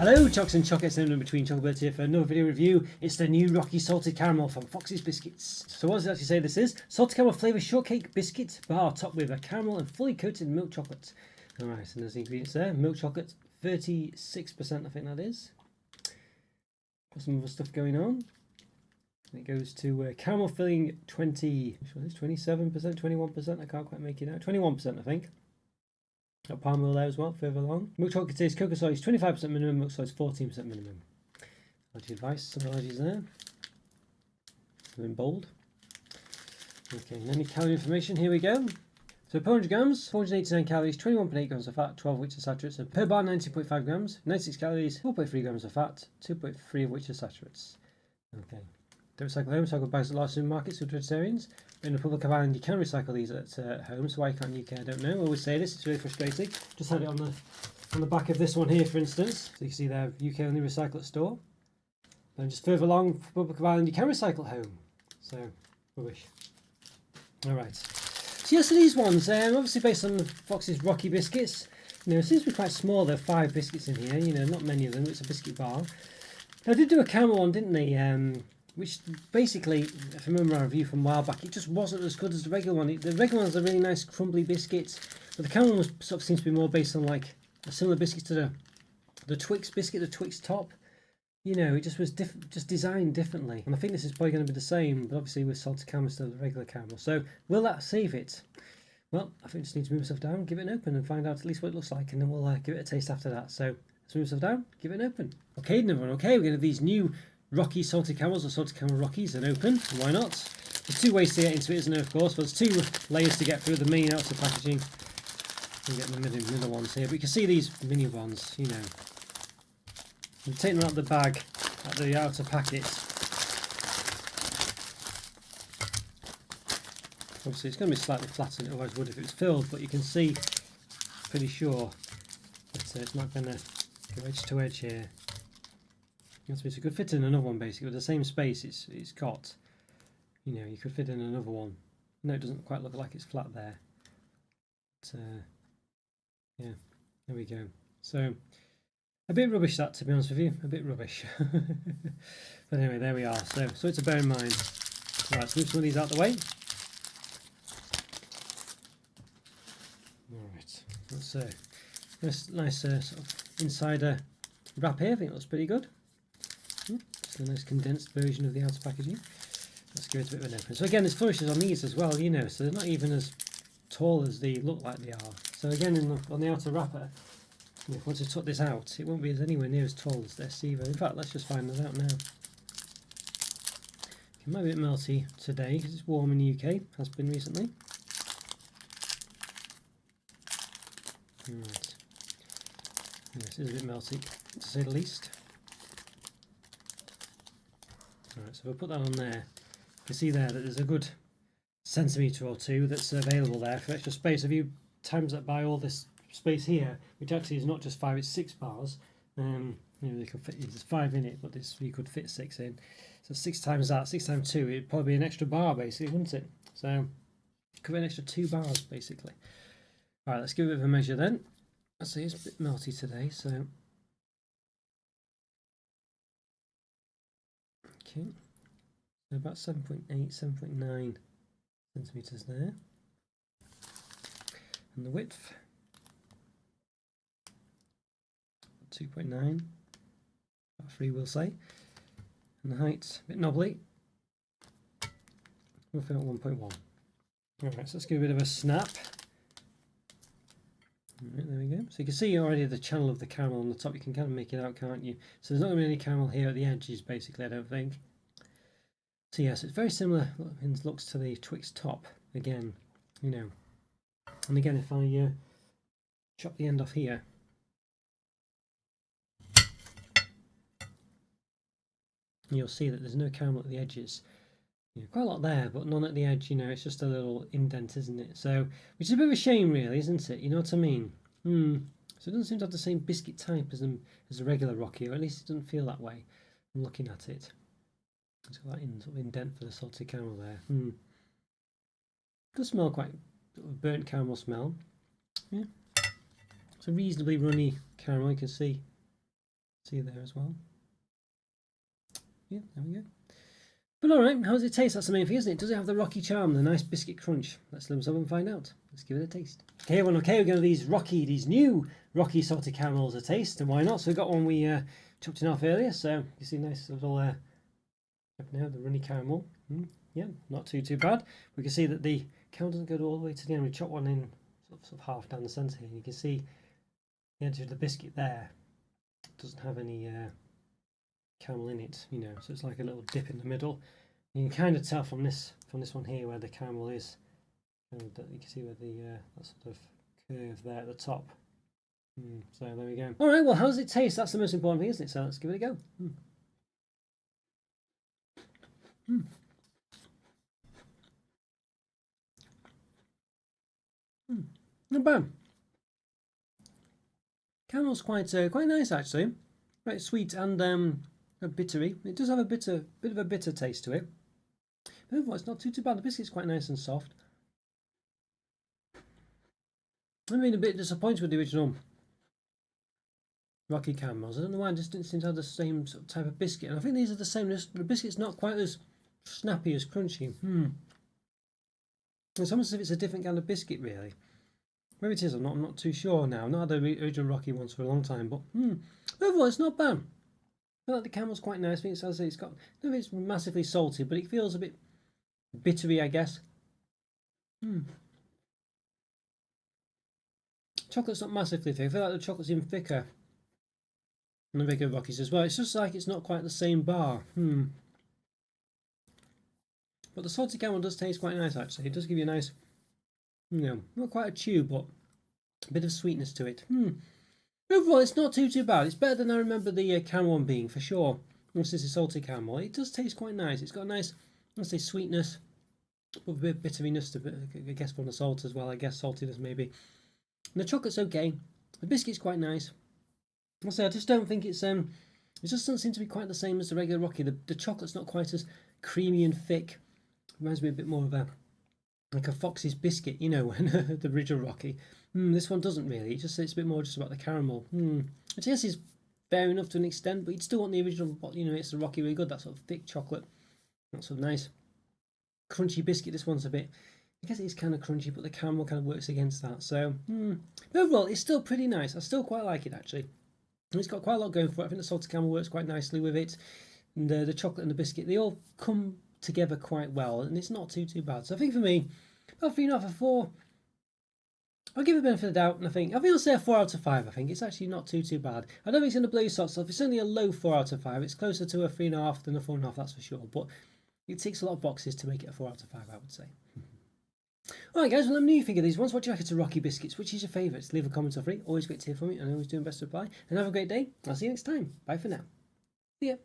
Hello, Chocks and Chocolates, in between Chocolo Roberto here for another video review. It's the new Rocky Salted Caramel from Fox's Biscuits. So what does it actually say this is? Salted Caramel Flavour Shortcake Biscuit Bar topped with a caramel and fully coated milk chocolate. Alright, and there's the ingredients there. Milk chocolate, 36% I think that is. Got some other stuff going on. And it goes to caramel filling 27%, 21%, I can't quite make it out. 21% I think. Got palm oil there as well, further along. Milk chocolate contains cocoa solids 25% minimum, milk solids 14% minimum. Allergy advice, some allergies there. They're in bold. Okay, and any calorie information, here we go. So per 100 grams, 489 calories, 21.8 grams of fat, 12 of which are saturates. And per bar, 90.5 grams, 96 calories, 4.3 grams of fat, 2.3 of which are saturates. Okay. Don't recycle home, recycle bags at large supermarkets for vegetarians. In the public of Ireland, you can recycle these at home, so why can't you UK? I don't know. I always say this, it's really frustrating. Just had it on the back of this one here, for instance. So you can see there, UK only recycle at store. Then just further along, Republic of Ireland, you can recycle at home. So, rubbish. Alright. So yes, so these ones, obviously based on the Fox's Rocky biscuits. You know, it seems to be quite small. There are 5 biscuits in here, you know, not many of them. It's a biscuit bar. They did do a caramel one, didn't they? Which basically, if I remember our review from a while back, it just wasn't as good as the regular one. The regular one's a really nice crumbly biscuit, but the caramel one sort of seems to be more based on like a similar biscuit to the Twix biscuit, the Twix top. You know, it just was just designed differently. And I think this is probably going to be the same, but obviously with salted caramel instead of the regular caramel. So will that save it? Well, I think I just need to move myself down, give it an open, and find out at least what it looks like, and then we'll give it a taste after that. So let's move myself down, give it an open. Okay, everyone. Okay, we're going to have these new Rocky salted caramels, or salted caramel Rockies, and open. Why not? There's 2 ways to get into it, isn't there, of course, but there's 2 layers to get through the main outer packaging. You get the middle ones here, but you can see these mini ones, you know. I'm taking them out of the bag, at the outer packet. Obviously it's going to be slightly flatter than it otherwise would if it was filled, but you can see, pretty sure, that it's not going to go edge to edge here. So it could fit in another one basically with the same space it's got. You know, you could fit in another one. No, it doesn't quite look like it's flat there. But, yeah, there we go. So a bit rubbish that, to be honest with you, a bit rubbish. But anyway, there we are. So it's a bear in mind. Right, let's move some of these out the way. All right, let's nice sort of insider wrap here. I think it looks pretty good. It's a nice condensed version of the outer packaging. Let's give it a bit of an open. So again, there's flourishes on these as well, you know, so they're not even as tall as they look like they are. So again, on the outer wrapper, you know, once I took this out, it won't be anywhere near as tall as this either. In fact, let's just find that out now. It might be a bit melty today because it's warm in the UK, has been recently. Right. Yes, it is a bit melty, to say the least. Alright, so we'll put that on there. You can see there that there's a good centimetre or 2 that's available there for extra space. If you times that by all this space here, which actually is not just 5, it's 6 bars. You know, they could fit, there's 5 in it, but you could fit 6 in. So 6 times that, 6 times 2, it'd probably be an extra bar basically, wouldn't it? So it could be an extra 2 bars basically. Alright, let's give it a bit of a measure then. Let's see, it's a bit melty today, so okay, so about 7.8, 7.9 centimetres there. And the width, 2.9, about 3 we'll say. And the height, a bit knobbly, roughly at 1.1. Alright, so let's give a bit of a snap. Alright, there we go. So you can see already the channel of the caramel on the top. You can kind of make it out, can't you? So there's not going to be any caramel here at the edges, basically, I don't think. So yes, it's very similar in looks to the Twix top. Again, you know. And again, if I chop the end off here, you'll see that there's no caramel at the edges. You know, quite a lot there, but none at the edge. You know, it's just a little indent, isn't it? So, which is a bit of a shame, really, isn't it? You know what I mean? So it doesn't seem to have the same biscuit type as a regular Rocky, or at least it doesn't feel that way. I'm looking at it. It's got that sort of indent for the salted caramel there. Does smell quite sort of burnt caramel smell. Yeah, it's a reasonably runny caramel. You can see See there as well. Yeah, there we go. But alright, how does it taste? That's the main thing, isn't it? Does it have the rocky charm, the nice biscuit crunch? Let's let them and find out. Let's give it a taste. Okay, everyone, okay, we're going to these new rocky salted caramels a taste, and why not? So we got one we chopped in half earlier, so you see nice little now the runny caramel. Yeah, not too bad. We can see that the caramel doesn't go all the way to the end. We chop one in sort of half down the centre here, and you can see the edge of the biscuit there doesn't have any caramel in it, you know, so it's like a little dip in the middle. You can kind of tell from this one here where the caramel is. And you can see where the that sort of curve there at the top. So there we go. All right, well, how does it taste? That's the most important thing, isn't it? So let's give it a go. Not bad. Caramel's quite nice actually. Right, sweet and bittery. It does have a bit of a bitter taste to it. But overall, it's not too bad. The biscuit's quite nice and soft. I've been a bit disappointed with the original Rocky Caramels. I don't know why, I just didn't seem to have the same sort of type of biscuit. And I think these are the same. The biscuit's not quite as snappy, as crunchy. It's almost as if it's a different kind of biscuit, really. Maybe it is, I'm not too sure now. I've not had the original Rocky ones for a long time, but overall, it's not bad. I feel like the caramel's quite nice. I think it's got, I don't know if it's massively salty, but it feels a bit bittery, I guess. Chocolate's not massively thick. I feel like the chocolate's even thicker than the regular Rockies as well. It's just like it's not quite the same bar. But the salted caramel does taste quite nice, actually. It does give you a nice, you know, not quite a chew, but a bit of sweetness to it. Overall, it's not too bad. It's better than I remember the caramel one being, for sure. Once this is salted caramel, it does taste quite nice. It's got a nice, let's say, sweetness, with a bit of bitteriness to it, I guess, from the salt as well. I guess saltiness maybe. And the chocolate's okay. The biscuit's quite nice. I just don't think it's it just doesn't seem to be quite the same as the regular Rocky. The chocolate's not quite as creamy and thick. Reminds me a bit more of like a Fox's biscuit, you know, the original Rocky. This one doesn't really. It's a bit more just about the caramel. Which I guess is fair enough to an extent, but you'd still want the original, you know, it's the Rocky really good, that sort of thick chocolate. That sort of nice crunchy biscuit. This one's a bit, I guess it is kind of crunchy, but the caramel kind of works against that. So, overall, it's still pretty nice. I still quite like it, actually. And it's got quite a lot going for it. I think the salted caramel works quite nicely with it. And the chocolate and the biscuit, they all come together quite well. And it's not too bad. So I think for me, about 3.5 out of 4. I'll give it a benefit of the doubt. And I think I'll say a 4 out of 5. I think it's actually not too bad. I don't think it's going to blow your socks off. It's only a low 4 out of 5. It's closer to a 3.5 than a 4.5, that's for sure. But it ticks a lot of boxes to make it a 4 out of 5, I would say. Alright guys, well let me know what you think of these ones. What do you reckon to Rocky Biscuits? Which is your favourites? Leave a comment or free. Always great to hear from you, and always doing best to reply. And have a great day. I'll see you next time. Bye for now. See ya.